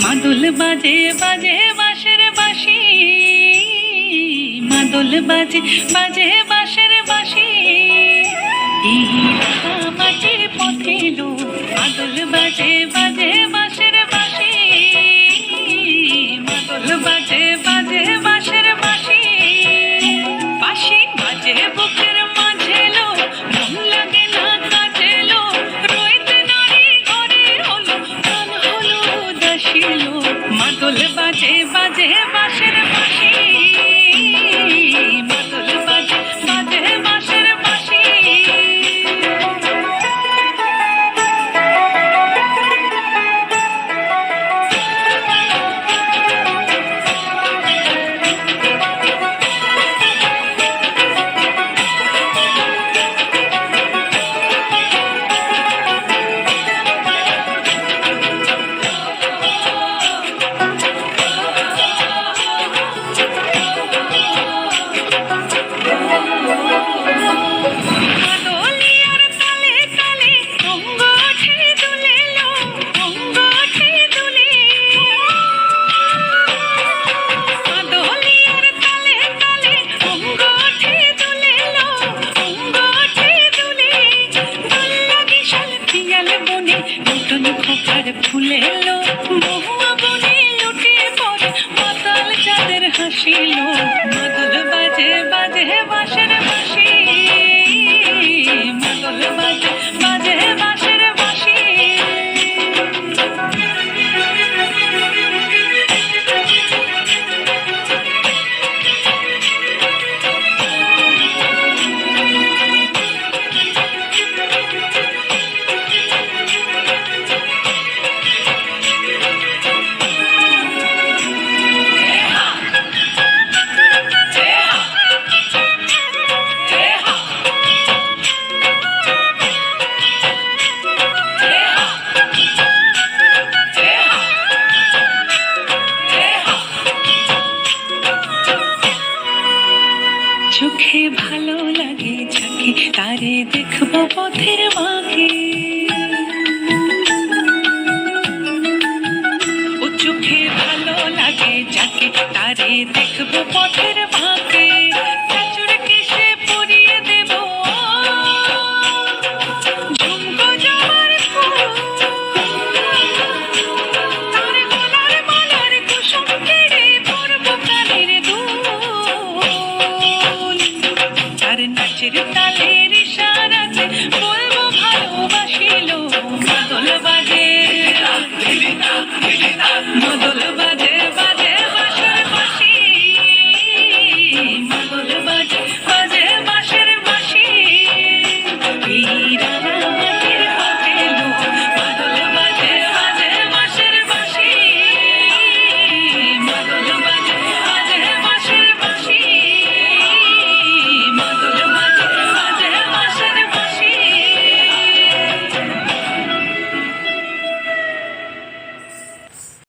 মাদল বাজে বাজে বাঁশের বাঁশি, মাদল বাজে বাজে বাঁশের বাঁশি, মাটির পথে লো। মাদল বাজে বাজে বাঁশের বাঁশি, মাদল বাজে বাজে বাঁশের বাঁশি, বাঁশি বাজে বুকের মাঝে লো, মন লাগে না কাজে লো, রইতে নারী ঘরে হলো, প্রাণ হলো উদাসী লো। মাদল বাজে বাজে বাঁশের বাঁশি, মাদল বাজে বাজে বাঁশের বাঁশি। ফুলে এলো মহুয়া বনে লুটে পড়ে মাতাল চাঁদের হাসিল। মাদল বাজে বাজে বাঁশের বাঁশি, মাদল বাজে বাজে বাঁশের বাঁশি। চোখে ভালো লাগে যাকে তারে দেখবো পথের বাঁকে, ও চোখে ভালো লাগে যাকে তারে দেখবো পথের বাঁকে।